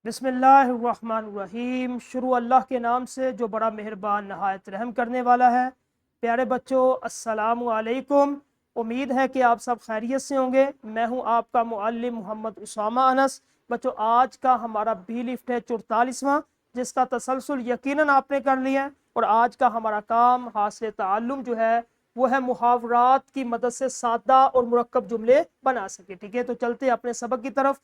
بسم اللہ الرحمن الرحیم۔ شروع اللہ کے نام سے جو بڑا مہربان نہایت رحم کرنے والا ہے۔ پیارے بچوں، السلام علیکم۔ امید ہے کہ آپ سب خیریت سے ہوں گے۔ میں ہوں آپ کا معلم محمد اسامہ انس۔ بچوں، آج کا ہمارا بی لفٹ ہے 44واں، جس کا تسلسل یقیناً آپ نے کر لیا ہے۔ اور آج کا ہمارا کام حاصل تعلم جو ہے وہ ہے محاورات کی مدد سے سادہ اور مرکب جملے بنا سکے۔ ٹھیک ہے، تو چلتے ہیں اپنے سبق کی طرف۔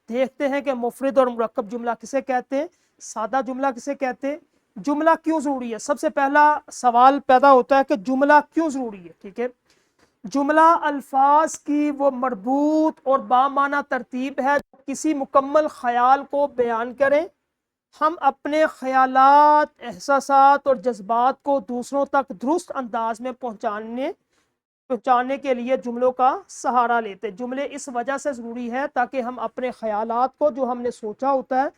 دیکھتے ہیں کہ مفرد اور مرکب جملہ کسے کہتے ہیں، سادہ جملہ کسے کہتے ہیں، جملہ کیوں ضروری ہے۔ سب سے پہلا سوال پیدا ہوتا ہے کہ جملہ کیوں ضروری ہے۔ ٹھیک ہے، جملہ الفاظ کی وہ مربوط اور بامعنی ترتیب ہے جو کسی مکمل خیال کو بیان کریں۔ ہم اپنے خیالات، احساسات اور جذبات کو دوسروں تک درست انداز میں پہنچانے کے لیے جملوں کا سہارا لیتے۔ جملے اس وجہ سے ضروری ہے تاکہ ہم اپنے خیالات کو، جو ہم نے سوچا ہوتا ہے،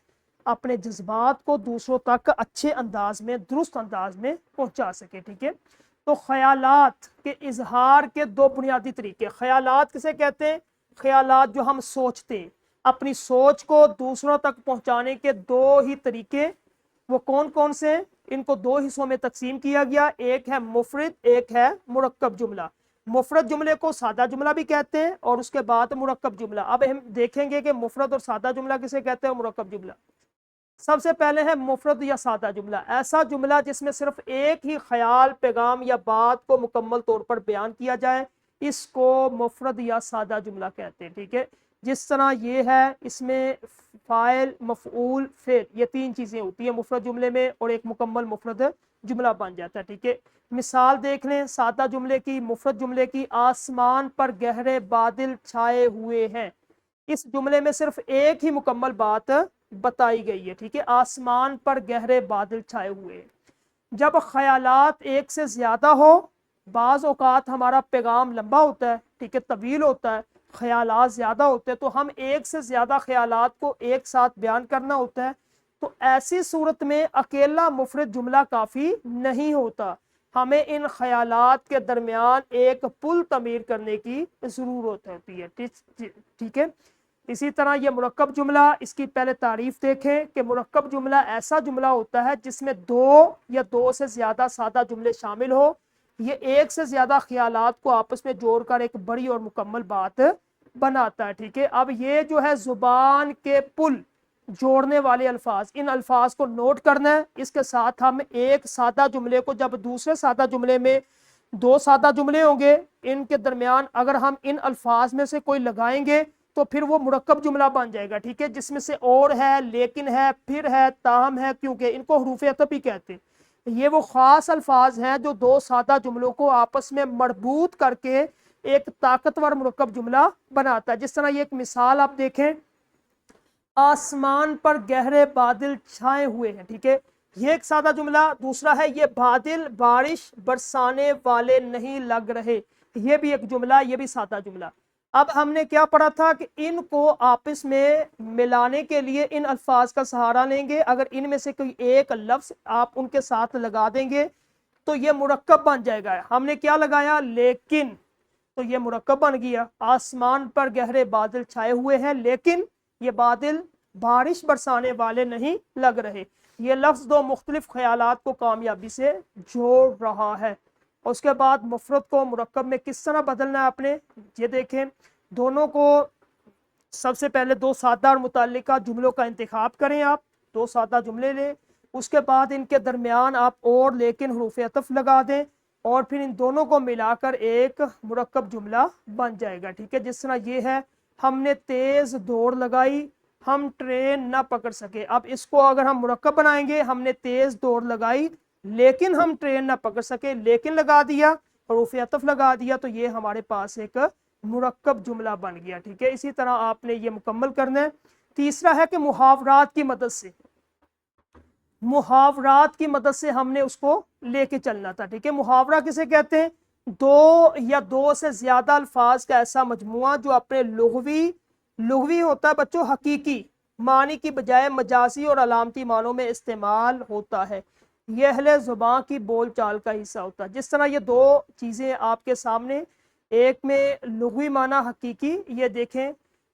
اپنے جذبات کو دوسروں تک اچھے انداز میں، درست انداز میں پہنچا سکے۔ ٹھیک ہے، تو خیالات کے اظہار کے دو بنیادی طریقے۔ خیالات کسے کہتے ہیں؟ خیالات جو ہم سوچتے ہیں، اپنی سوچ کو دوسروں تک پہنچانے کے دو ہی طریقے، وہ کون کون سے ہیں؟ ان کو دو حصوں میں تقسیم کیا گیا، ایک ہے مفرد، ایک ہے مرکب جملہ۔ مفرد جملے کو سادہ جملہ بھی کہتے ہیں، اور اس کے بعد مرکب جملہ۔ اب ہم دیکھیں گے کہ مفرد اور سادہ جملہ کسے کہتے ہیں اور مرکب جملہ۔ سب سے پہلے ہے مفرد یا سادہ جملہ، ایسا جملہ جس میں صرف ایک ہی خیال، پیغام یا بات کو مکمل طور پر بیان کیا جائے، اس کو مفرد یا سادہ جملہ کہتے ہیں۔ ٹھیک ہے، جس طرح یہ ہے، اس میں فاعل، مفعول، فعل، یہ تین چیزیں ہوتی ہیں مفرد جملے میں، اور ایک مکمل مفرد جملہ بن جاتا ہے۔ ٹھیک ہے، مثال دیکھ لیں سادہ جملے کی، مفرد جملے کی۔ آسمان پر گہرے بادل چھائے ہوئے ہیں، اس جملے میں صرف ایک ہی مکمل بات بتائی گئی ہے۔ ٹھیک ہے، آسمان پر گہرے بادل چھائے ہوئے ہیں۔ جب خیالات ایک سے زیادہ ہو، بعض اوقات ہمارا پیغام لمبا ہوتا ہے، ٹھیک ہے، طویل ہوتا ہے، خیالات زیادہ ہوتے ہیں، تو ہم ایک سے زیادہ خیالات کو ایک ساتھ بیان کرنا ہوتا ہے، تو ایسی صورت میں اکیلا مفرد جملہ کافی نہیں ہوتا، ہمیں ان خیالات کے درمیان ایک پل تعمیر کرنے کی ضرورت ہوتی ہے۔ ٹھیک ہے، اسی طرح یہ مرکب جملہ، اس کی پہلے تعریف دیکھیں کہ مرکب جملہ ایسا جملہ ہوتا ہے جس میں دو یا دو سے زیادہ سادہ جملے شامل ہو، یہ ایک سے زیادہ خیالات کو آپس میں جوڑ کر ایک بڑی اور مکمل بات بناتا ہے۔ ٹھیک ہے، اب یہ جو ہے زبان کے پل جوڑنے والے الفاظ، ان الفاظ کو نوٹ کرنا ہے۔ اس کے ساتھ ہم ایک سادہ جملے کو، جب دوسرے سادہ جملے میں دو سادہ جملے ہوں گے، ان کے درمیان اگر ہم ان الفاظ میں سے کوئی لگائیں گے تو پھر وہ مرکب جملہ بن جائے گا۔ ٹھیک ہے، جس میں سے اور ہے، لیکن ہے، پھر ہے، تاہم ہے، کیونکہ، ان کو حروف عطف ہی کہتے ہیں۔ یہ وہ خاص الفاظ ہیں جو دو سادہ جملوں کو آپس میں مربوط کر کے ایک طاقتور مرکب جملہ بناتا ہے۔ جس طرح یہ ایک مثال آپ دیکھیں، آسمان پر گہرے بادل چھائے ہوئے ہیں۔ ٹھیک ہے، یہ ایک سادہ جملہ۔ دوسرا ہے، یہ بادل بارش برسانے والے نہیں لگ رہے، یہ بھی ایک جملہ، یہ بھی سادہ جملہ۔ اب ہم نے کیا پڑھا تھا کہ ان کو آپس میں ملانے کے لیے ان الفاظ کا سہارا لیں گے۔ اگر ان میں سے کوئی ایک لفظ آپ ان کے ساتھ لگا دیں گے تو یہ مرکب بن جائے گا۔ ہم نے کیا لگایا؟ لیکن، تو یہ مرکب بن گیا۔ آسمان پر گہرے بادل چھائے ہوئے ہیں، لیکن یہ بادل بارش برسانے والے نہیں لگ رہے۔ یہ لفظ دو مختلف خیالات کو کامیابی سے جوڑ رہا ہے۔ اس کے بعد مفرد کو مرکب میں کس طرح بدلنا ہے آپ نے، یہ دیکھیں۔ دونوں کو سب سے پہلے دو سادہ اور متعلقہ جملوں کا انتخاب کریں، آپ دو سادہ جملے لیں، اس کے بعد ان کے درمیان آپ اور لیکن حروف عطف لگا دیں، اور پھر ان دونوں کو ملا کر ایک مرکب جملہ بن جائے گا۔ ٹھیک ہے، جس طرح یہ ہے، ہم نے تیز دوڑ لگائی، ہم ٹرین نہ پکڑ سکے۔ اب اس کو اگر ہم مرکب بنائیں گے، ہم نے تیز دوڑ لگائی لیکن ہم ٹرین نہ پکڑ سکے، لیکن لگا دیا، حروف عطف لگا دیا، تو یہ ہمارے پاس ایک مرکب جملہ بن گیا۔ ٹھیک ہے، اسی طرح آپ نے یہ مکمل کرنا ہے۔ تیسرا ہے کہ محاورات کی مدد سے، محاورات کی مدد سے ہم نے اس کو لے کے چلنا تھا۔ ٹھیک ہے، محاورہ کسے کہتے ہیں؟ دو یا دو سے زیادہ الفاظ کا ایسا مجموعہ جو اپنے لغوی ہوتا ہے بچوں، حقیقی معنی کی بجائے مجازی اور علامتی معنوں میں استعمال ہوتا ہے، یہ اہل زبان کی بول چال کا حصہ ہوتا ہے۔ جس طرح یہ دو چیزیں آپ کے سامنے، ایک میں لغوی معنی حقیقی، یہ دیکھیں